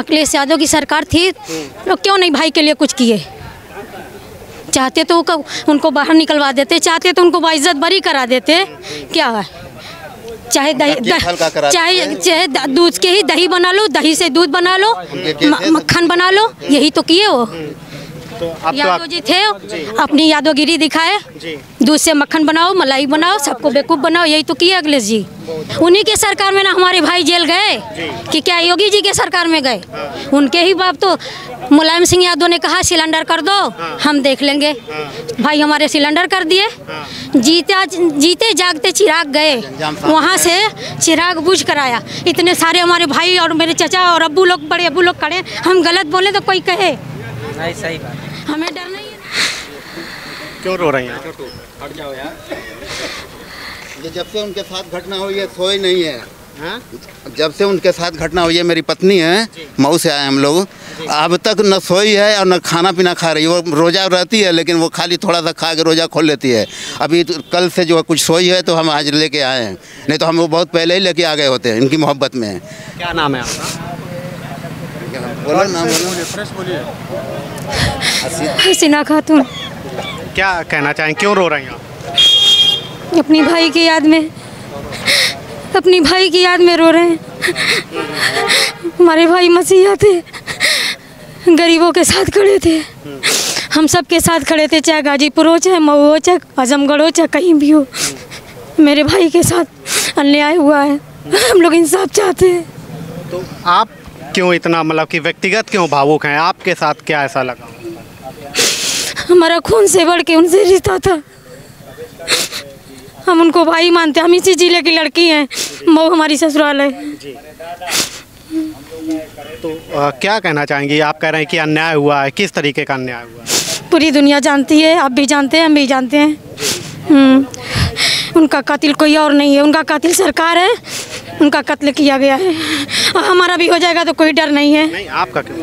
अखिलेश यादव की सरकार थी, लोग क्यों नहीं भाई के लिए कुछ किए? चाहते तो उनको बाहर निकलवा देते, चाहते तो उनको बाइज्जत बरी करा देते। क्या है, चाहे चाहे दूध के ही दही बना लो, दही से दूध बना लो, मक्खन बना लो, यही तो किए वो। यादव जी थे, अपनी यादवगिरी दिखाए, दूध से मक्खन बनाओ, मलाई बनाओ, सबको बेवकूफ़ बनाओ, यही तो किए अखिलेश जी। उन्हीं के सरकार में ना हमारे भाई जेल गए कि क्या योगी जी के सरकार में गए? उनके ही बाप तो मुलायम सिंह यादव ने कहा सिलेंडर कर दो, हम देख लेंगे। भाई हमारे सिलेंडर कर दिए, जीते जागते चिराग गए, वहाँ से चिराग बुझ कराया। इतने सारे हमारे भाई और मेरे चचा और अब्बू लोग, बड़े अब्बू लोग खड़े, हम गलत बोले तो कोई कहे नहीं, सही बात, हमें डर नहीं है। क्यों रो रही हैं? हट जाओ यार। ये जब से उनके साथ घटना हुई है सोए नहीं है। जब से उनके साथ घटना हुई है, मेरी पत्नी है, मऊ से आए हम लोग, अब तक न सोई है और न खाना पीना खा रही है। वो रोज़ा रहती है लेकिन वो खाली थोड़ा सा खा के रोज़ा खोल लेती है। अभी कल से जो कुछ सोई है तो हम आज लेके आए हैं, नहीं तो हम वो बहुत पहले ही लेके आ गए होते हैं इनकी मोहब्बत में। क्या नाम है आपका? बोलो नाम बोलिए। हसीना खातून। क्या कहना चाहें, क्यों रो रही हैं आप? अपनी भाई की याद में, अपनी भाई की याद में रो रहे हैं। हमारे भाई मसीहा थे, गरीबों के साथ खड़े थे, हम सब के साथ खड़े थे, चाहे गाजीपुर हो, चाहे मऊ हो, चाहे आजमगढ़ हो, चाहे कहीं भी हो। मेरे भाई के साथ अन्याय हुआ है, हम लोग इंसाफ चाहते हैं। तो आप क्यों इतना मतलब कि व्यक्तिगत क्यों भावुक हैं? आपके साथ क्या ऐसा लगा? हमारा खून से बढ़ के उनसे रिश्ता था, हम उनको भाई मानते हैं। हम इसी जिले की लड़की हैं, मऊ हमारी ससुराल है। तो क्या कहना चाहेंगी? आप कह रहे हैं कि अन्याय हुआ है, किस तरीके का अन्याय हुआ है? पूरी दुनिया जानती है, आप भी जानते हैं, हम भी जानते हैं। उनका कातिल कोई और नहीं है, उनका कातिल सरकार है, उनका कत्ल किया गया है। और हमारा भी हो जाएगा तो कोई डर नहीं है। नहीं, आपका क्यों?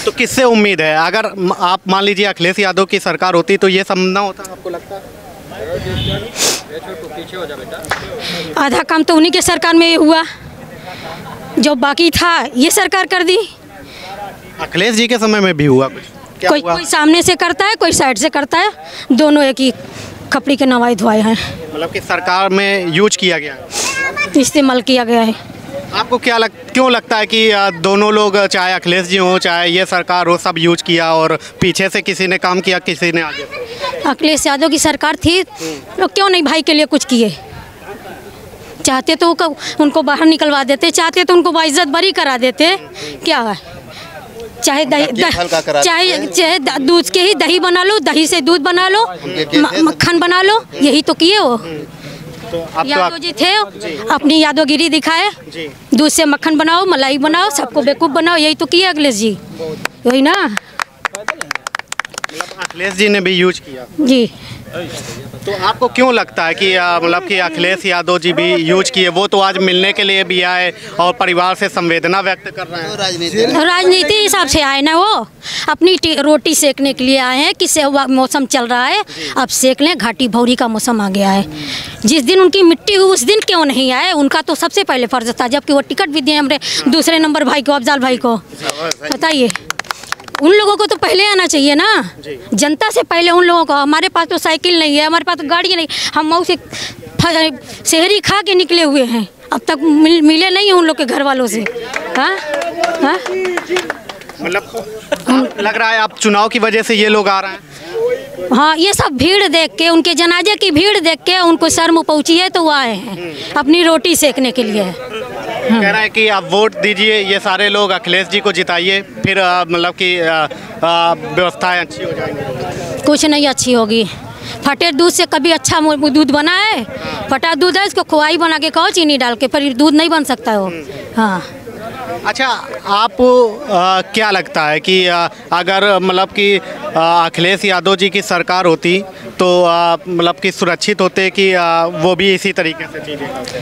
तो किससे उम्मीद है? अगर आप मान लीजिए अखिलेश यादव की सरकार होती तो ये सब ना होता, आपको लगता है? आधा काम तो उन्हीं के सरकार में हुआ, जो बाकी था ये सरकार कर दी। अखिलेश जी के समय में भी हुआ कुछ? क्या कोई हुआ? कोई सामने से करता है, कोई साइड से करता है, दोनों एक ही खपड़ी के नवाई धुआए हैं। मतलब कि सरकार में यूज किया गया, इस्तेमाल किया गया है। आपको क्यों लगता है कि दोनों लोग, चाहे अखिलेश जी हो चाहे ये सरकार हो, सब यूज किया और पीछे से किसी ने काम किया, किसी ने आगे? अखिलेश यादव की सरकार थी, लोग क्यों नहीं भाई के लिए कुछ किए? चाहते तो उनको बाहर निकलवा देते, चाहते तो उनको बाइज्जत बरी करा देते। क्या है, चाहे चाहे दूध के ही दही बना लो, दही से दूध बना लो, मक्खन बना लो, यही तो किए वो। यादव जी थे, अपनी यादवगिरी दिखाए, दूध से मक्खन बनाओ, मलाई बनाओ, सबको बेवकूफ़ बनाओ, यही तो किए अखिलेश जी, वही ना। अखिलेश जी ने भी यूज किया जी। तो आपको क्यों लगता है कि मतलब कि अखिलेश यादव जी भी यूज किए? वो तो आज मिलने के लिए भी आए और परिवार से संवेदना व्यक्त कर रहे हैं। राजनीति हिसाब से आए ना, वो अपनी रोटी सेकने के लिए आए हैं कि मौसम चल रहा है, अब सेक लें, घाटी भौरी का मौसम आ गया है। जिस दिन उनकी मिट्टी हुई उस दिन क्यों नहीं आए? उनका तो सबसे पहले फर्ज था, जबकि वो टिकट भी दिए हमारे दूसरे नंबर भाई को, अफजाल भाई को। बताइए, उन लोगों को तो पहले आना चाहिए ना, जनता से पहले उन लोगों को। हमारे पास तो साइकिल नहीं है, हमारे पास तो गाड़ी नहीं, हम मऊ से शहरी खा के निकले हुए हैं, अब तक मिले नहीं हैं उन लोग के घर वालों से। हाँ हाँ, मतलब लग रहा है आप चुनाव की वजह से ये लोग आ रहे हैं। हाँ, ये सब भीड़ देख के, उनके जनाजे की भीड़ देख के उनको शर्म पहुंची है तो वो आए हैं अपनी रोटी सेकने के लिए। कह रहे हैं कि आप वोट दीजिए, ये सारे लोग अखिलेश जी को जिताइए, फिर मतलब कि व्यवस्थाएं अच्छी हो जाएंगी। कुछ नहीं अच्छी होगी। फटे दूध से कभी अच्छा दूध बना है? फटा दूध है, इसको खोआई बना के खाओ चीनी डाल के, पर दूध नहीं बन सकता है वो। हाँ। अच्छा, आप क्या लगता है कि अगर मतलब कि अखिलेश यादव जी की सरकार होती तो मतलब कि सुरक्षित होते कि वो भी इसी तरीके से चीज़ें करते?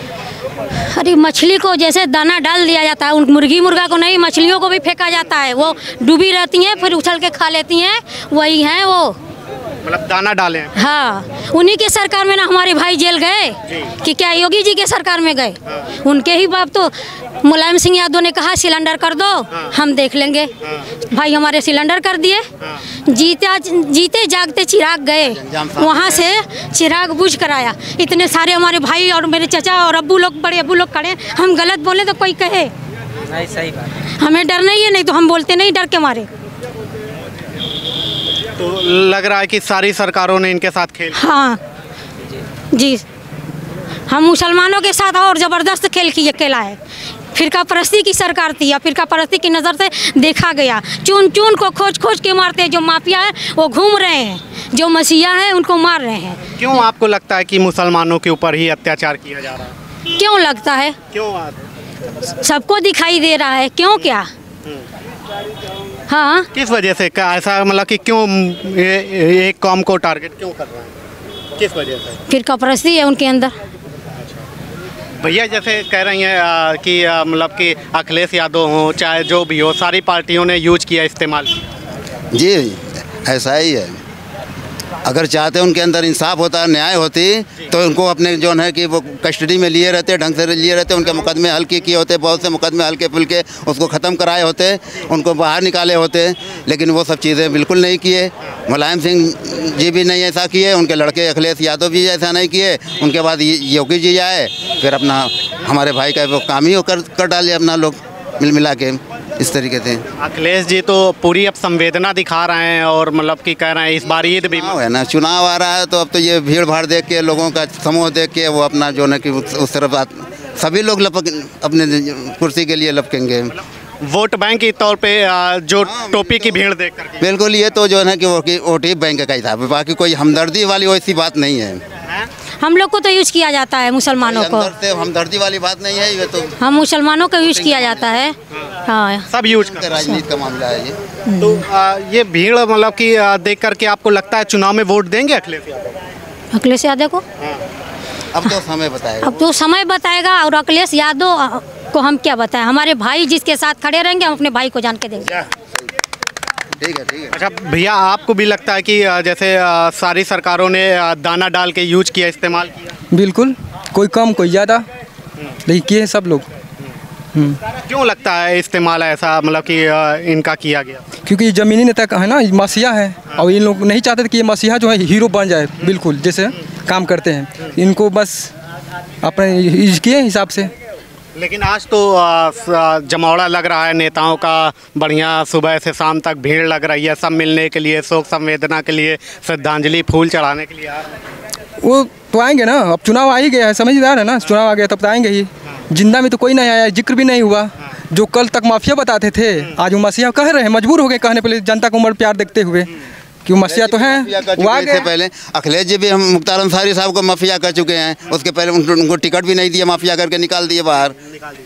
अरे मछली को जैसे दाना डाल दिया जाता है, उन मुर्गी मुर्गा को नहीं, मछलियों को भी फेंका जाता है, वो डूबी रहती हैं, फिर उछल के खा लेती हैं, वही हैं वो। मतलब दाना डाले हैं। हाँ, उन्हीं के सरकार में ना हमारे भाई जेल गए कि क्या योगी जी के सरकार में गए। उनके ही बाप तो मुलायम सिंह यादव ने कहा सिलेंडर कर दो, हम देख लेंगे। भाई हमारे सिलेंडर कर दिए। जीते जागते चिराग गए, वहाँ से चिराग बुझ कराया। इतने सारे हमारे भाई और मेरे चचा और अब्बू लोग, बड़े अब्बू लोग खड़े, हम गलत बोले तो कोई कहे। नहीं, सही बात। हमें डर नहीं है, नहीं तो हम बोलते नहीं डर के मारे। तो लग रहा है कि सारी सरकारों ने इनके साथ खेल। हाँ जी, हम मुसलमानों के साथ और ज़बरदस्त खेला है। फिरका परस्ती की सरकार थी, या फिरका परस्ती की नज़र से देखा गया। चुन चुन को खोज खोज के मारते हैं। जो माफिया है वो घूम रहे हैं, जो मसीहा है उनको मार रहे हैं। क्यों आपको लगता है कि मुसलमानों के ऊपर ही अत्याचार किया जा रहा है? क्यों लगता है? क्यों सबको दिखाई दे रहा है। क्यों क्या? हाँ, किस वजह से ऐसा, मतलब कि क्यों एक कौम को टारगेट क्यों कर रहे हैं, किस वजह से? फिरका परस्ती है उनके अंदर। भैया जैसे कह रही हैं कि मतलब कि अखिलेश यादव हो चाहे जो भी हो, सारी पार्टियों ने यूज किया, इस्तेमाल किया। जी ऐसा ही है। अगर चाहते उनके अंदर इंसाफ होता, न्याय होती, तो उनको अपने जो है कि वो कस्टडी में लिए रहते, ढंग से लिए रहते, उनके मुकदमे हल्के किए होते, बहुत से मुकदमे हल्के फुल्के उसको ख़त्म कराए होते, उनको बाहर निकाले होते। लेकिन वो सब चीज़ें बिल्कुल नहीं किए। मुलायम सिंह जी भी नहीं ऐसा किए, उनके लड़के अखिलेश यादव भी ऐसा नहीं किए। उनके बाद योगी जी आए, फिर अपना हमारे भाई का वो काम ही कर डाले अपना लोग मिला के इस तरीके से। अखिलेश जी तो पूरी अब संवेदना दिखा रहे हैं और मतलब कि कह रहे हैं इस बार ईद भी है ना, चुनाव आ रहा है, तो अब तो ये भीड़ भाड़ देख के, लोगों का समूह देख के वो अपना जो है कि उस तरफ सभी लोग अपने कुर्सी के लिए लपकेंगे। वोट बैंक के तौर पे जो टोपी की भीड़ देख कर। बिल्कुल, ये तो जो है कि वोट बैंक का हिसाब है, बाकी कोई हमदर्दी वाली वैसी बात नहीं है। हम लोग को तो यूज किया जाता है, मुसलमानों को। हमदर्दी वाली बात नहीं है ये तो। हम मुसलमानों को यूज किया जाता है। हाँ, सब यूज करते हैं। राजनीति का मामला है ये। तो ये भीड़ मतलब कि देख करके आपको लगता है चुनाव में वोट देंगे अखिलेश यादव? अखिलेश यादव को अब तो समय बताएगा। अब तो समय बताएगा। और अखिलेश यादव को हम क्या बताएं? हमारे भाई जिसके साथ खड़े रहेंगे, हम अपने भाई को जान के देंगे। ठीक है। अच्छा भैया, आपको भी लगता है कि जैसे सारी सरकारों ने दाना डाल के यूज किया, इस्तेमाल किया? बिल्कुल, कोई कम कोई ज़्यादा, लेकिन किए सब लोग। क्यों लगता है इस्तेमाल ऐसा, मतलब कि इनका किया गया? क्योंकि ज़मीनी नेता है ना, मसीहा है, और इन लोग नहीं चाहते कि ये मसीहा जो है हीरो बन जाए। बिल्कुल, जैसे काम करते हैं, इनको बस अपने इसके हिसाब से। लेकिन आज तो जमावड़ा लग रहा है नेताओं का, बढ़िया सुबह से शाम तक भीड़ लग रही है, सब मिलने के लिए, शोक संवेदना के लिए, श्रद्धांजलि फूल चढ़ाने के लिए आ रहे हैं। वो तो आएंगे ना, अब चुनाव आ ही गया है, समझदार है ना, चुनाव आ गया तब तो आएंगे ही। जिंदा में तो कोई नहीं आया, जिक्र भी नहीं हुआ। जो कल तक माफिया बताते थे, आज वो मसीहा कह रहे हैं, मजबूर हो गए कहने पे, जनता को उम्र प्यार देखते हुए कि मसीहा तो हैं। इससे पहले अखिलेश जी भी हम मुख्तार अंसारी साहब को माफिया कर चुके हैं, उसके पहले उनको टिकट भी नहीं दिया, माफिया करके निकाल दिए बाहर।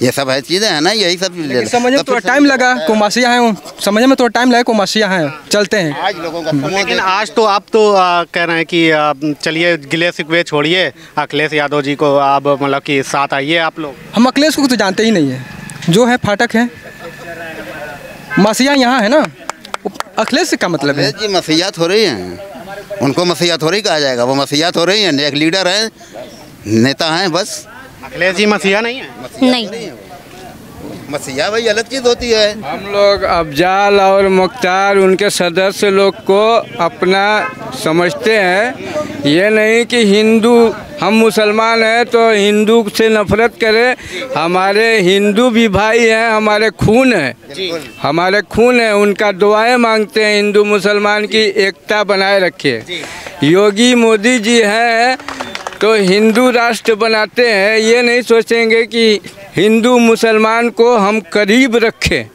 ये सब है चीज़ें हैं ना, यही सब समझ में थोड़ा टाइम लगा को मसीहा है, समझने में थोड़ा टाइम लगा को मसीहा है, चलते हैं आज लोगों का। लेकिन आज तो आप तो कह रहे हैं कि चलिए गिले शिकवे छोड़िए, अखिलेश यादव जी को आप मतलब कि साथ आइए आप लोग। हम अखिलेश को तो जानते ही नहीं है, जो है फाटक है, मसीहा यहाँ है ना, अखिलेश से क्या मतलब है? जी मसीहा थोड़ी हैं, उनको मसीहा थोड़ी कहा जाएगा, वो मसीहा थोड़ी हैं, एक लीडर है, नेता हैं बस। अखिलेश जी मसीहा नहीं है? नहीं, मसीहा भाई अलग चीज़ होती है। हम लोग अफजाल और मुख्तार उनके सदस्य लोग को अपना समझते हैं। ये नहीं कि हिंदू, हम मुसलमान हैं तो हिंदू से नफरत करें। हमारे हिंदू भी भाई हैं, हमारे खून है, हमारे खून है, उनका दुआएं मांगते हैं, हिंदू मुसलमान की एकता बनाए रखे। योगी मोदी जी हैं तो हिंदू राष्ट्र बनाते हैं, ये नहीं सोचेंगे कि हिंदू मुसलमान को हम करीब रखें।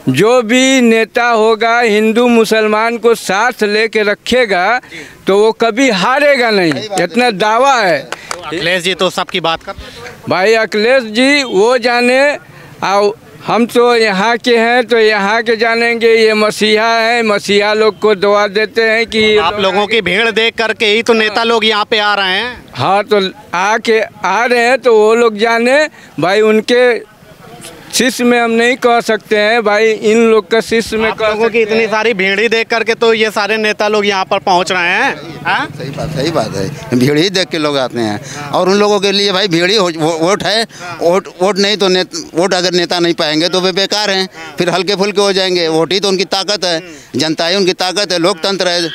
जो भी नेता होगा हिंदू मुसलमान को साथ लेके रखेगा तो वो कभी हारेगा नहीं, इतना दावा है। अखिलेश जी तो सबकी बात कर भाई, अखिलेश जी वो जाने, और हम तो यहाँ के हैं तो यहाँ के जानेंगे। ये मसीहा है, मसीहा लोग को दुआ देते हैं कि आप लोगों की भीड़ देख करके ही तो नेता लोग यहाँ पे आ रहे हैं। हाँ, तो आ रहे हैं तो वो लोग जाने भाई, उनके शिष्य में हम नहीं कह सकते हैं भाई, इन लोग का शिष्य में आप लोगों की इतनी सारी भीड़ ही देख करके तो ये सारे नेता लोग यहाँ पर पहुँच रहे हैं। हाँ? सही बात है, भीड़ ही देख के लोग आते हैं। और उन लोगों के लिए भाई भीड़ ही वोट है। वोट नहीं तो वोट अगर नेता नहीं पाएंगे तो वे बेकार हैं, फिर हल्के फुल्के हो जाएंगे। वोट ही तो उनकी ताकत है, जनता ही उनकी ताकत है, लोकतंत्र है।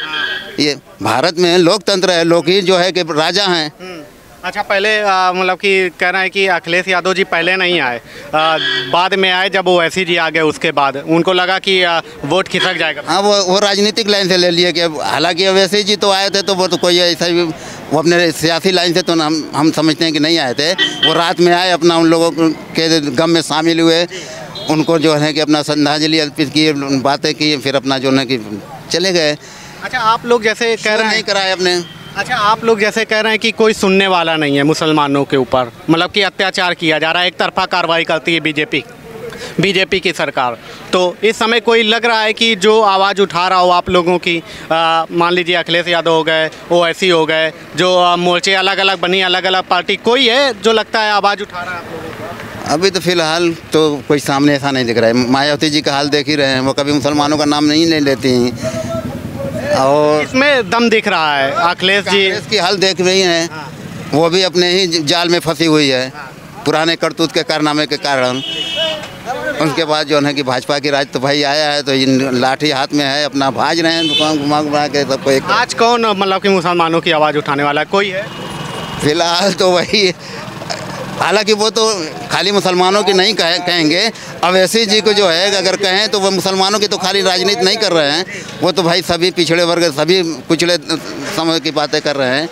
ये भारत में लोकतंत्र है, लोग ही जो है कि राजा हैं। अच्छा, पहले मतलब कि कह रहे हैं कि अखिलेश यादव जी पहले नहीं आए, बाद में आए जब ओवैसी जी आ गए, उसके बाद उनको लगा कि वोट खिसक जाएगा। हाँ, वो राजनीतिक लाइन से ले लिए कि हालांकि ओवैसी जी तो आए थे तो वो तो कोई ऐसा भी वो अपने सियासी लाइन से तो हम समझते हैं कि नहीं आए थे। वो रात में आए, अपना उन लोगों के गम में शामिल हुए, उनको जो है कि अपना श्रद्धांजलि अर्पित की, बातें की, फिर अपना जो है कि चले गए। अच्छा, आप लोग जैसे कह रहे हैं नहीं कराए अपने। अच्छा, आप लोग जैसे कह रहे हैं कि कोई सुनने वाला नहीं है मुसलमानों के ऊपर, मतलब कि अत्याचार किया जा रहा है, एक तरफा कार्रवाई करती है बीजेपी की सरकार। तो इस समय कोई लग रहा है कि जो आवाज़ उठा रहा हो आप लोगों की, मान लीजिए अखिलेश यादव हो गए, ओवैसी हो गए, जो मोर्चे अलग अलग बनी, अलग अलग पार्टी, कोई है जो लगता है आवाज़ उठा रहा है आप लोगों को? अभी तो फिलहाल तो कोई सामने ऐसा नहीं दिख रहा है। मायावती जी का हाल देख ही रहे हैं, वो कभी मुसलमानों का नाम नहीं ले लेती हैं। और इसमें दम दिख रहा है। अखिलेश जी की हाल देख रही हैं, वो भी अपने ही जाल में फंसी हुई है, पुराने करतूत के कारनामे के कारण। उनके बाद जो है कि भाजपा की राज तो भाई आया है, तो इन लाठी हाथ में है, अपना भाज रहे हैं, दुकान घुमा के सबको। एक आज कौन मतलब कि मुसलमानों की आवाज़ उठाने वाला है, कोई है? फिलहाल तो वही, हालांकि वो तो खाली मुसलमानों की नहीं कहेंगे। ओवैसी जी को जो है अगर कहें तो वो मुसलमानों की तो खाली राजनीति नहीं कर रहे हैं, वो तो भाई सभी पिछड़े वर्ग, सभी कुचले समाज की बातें कर रहे हैं।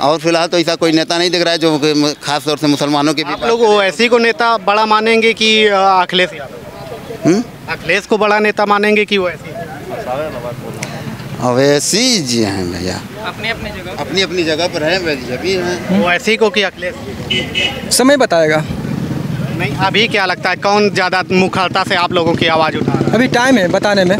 और फिलहाल तो ऐसा कोई नेता नहीं दिख रहा है जो खास तौर से मुसलमानों की भी। आप लोग ओवैसी को नेता बड़ा मानेंगे कि अखिलेश यादव? अखिलेश को बड़ा नेता मानेंगे कि ओवैसी? ओवैसी जी हैं भैया, अपनी अपनी जगह पर है, भी हैं। ओवैसी को कि अखिलेश? समय बताएगा। नहीं, अभी क्या लगता है कौन ज़्यादा मुखरता से आप लोगों की आवाज़ उठा रहा है? अभी टाइम है बताने में,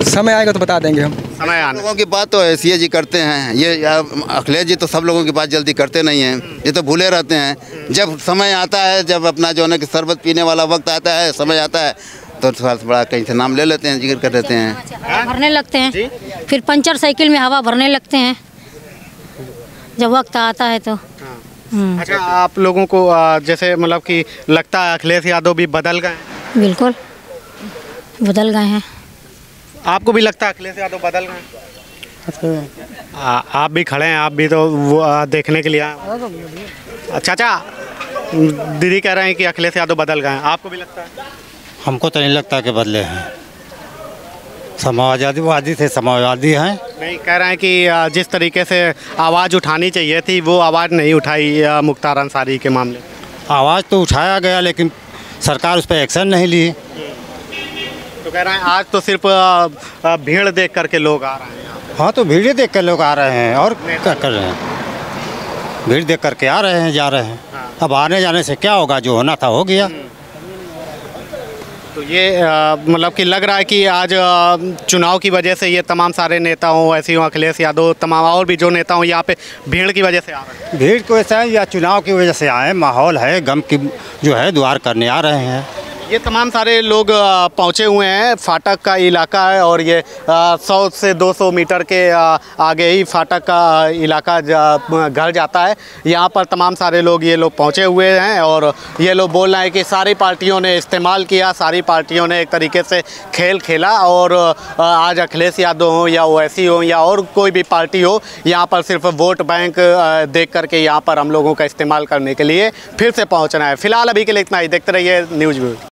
समय आएगा तो बता देंगे हम। समय आने लोगों की बात तो ऐसी जी करते हैं, ये अखिलेश जी तो सब लोगों की बात जल्दी करते नहीं हैं, ये तो भूले रहते हैं। जब समय आता है, जब अपना जो है कि शरबत पीने वाला वक्त आता है, समय आता है, तो थोड़ा सा बड़ा कहीं से नाम ले लेते हैं, जिक्र कर देते हैं, भरने लगते हैं, फिर पंचर साइकिल में हवा भरने लगते हैं जब वक्त आता है तो। अच्छा, आप लोगों को जैसे मतलब कि लगता है अखिलेश यादव भी बदल गए? बिल्कुल बदल गए हैं। आपको भी लगता है अखिलेश यादव बदल गए? आप भी खड़े हैं, आप भी तो वो देखने के लिए आए। चाचा, दीदी कह रहे हैं कि अखिलेश यादव बदल गए हैं, आपको भी लगता है? हमको तो नहीं लगता कि बदले हैं, समाजवादी से समाजवादी हैं। नहीं, कह रहे हैं कि जिस तरीके से आवाज़ उठानी चाहिए थी वो आवाज़ नहीं उठाई मुख्तार अंसारी के मामले। आवाज़ तो उठाया गया लेकिन सरकार उस पर एक्शन नहीं ली। तो कह रहे हैं आज तो सिर्फ भीड़ देख करके लोग आ रहे हैं। हाँ, तो भीड़ देख कर लोग आ रहे हैं और क्या कर रहे हैं, भीड़ देख करके आ रहे हैं, जा रहे हैं। अब आने जाने से क्या होगा, जो होना था हो गया। तो ये मतलब कि लग रहा है कि आज चुनाव की वजह से ये तमाम सारे नेता हों, ऐसे हों, अखिलेश यादव, तमाम और भी जो नेता हों, यहाँ पे भीड़ की वजह से आ रहे हैं। भीड़ की वजह से या चुनाव की वजह से आए, माहौल है, गम की जो है द्वार करने आ रहे हैं। ये तमाम सारे लोग पहुँचे हुए हैं। फाटक का इलाका है और ये 100 से 200 मीटर के आगे ही फाटक का इलाका घर जाता है। यहाँ पर तमाम सारे लोग ये लोग पहुँचे हुए हैं और ये लोग बोल रहे हैं कि सारी पार्टियों ने इस्तेमाल किया, सारी पार्टियों ने एक तरीके से खेल खेला और आज अखिलेश यादव हो या ओवैसी हो या और कोई भी पार्टी हो, यहाँ पर सिर्फ वोट बैंक देख करके यहाँ पर हम लोगों का इस्तेमाल करने के लिए फिर से पहुँचना है। फिलहाल अभी के लिए इतना ही। देखते रहिए न्यूज़ व्यू।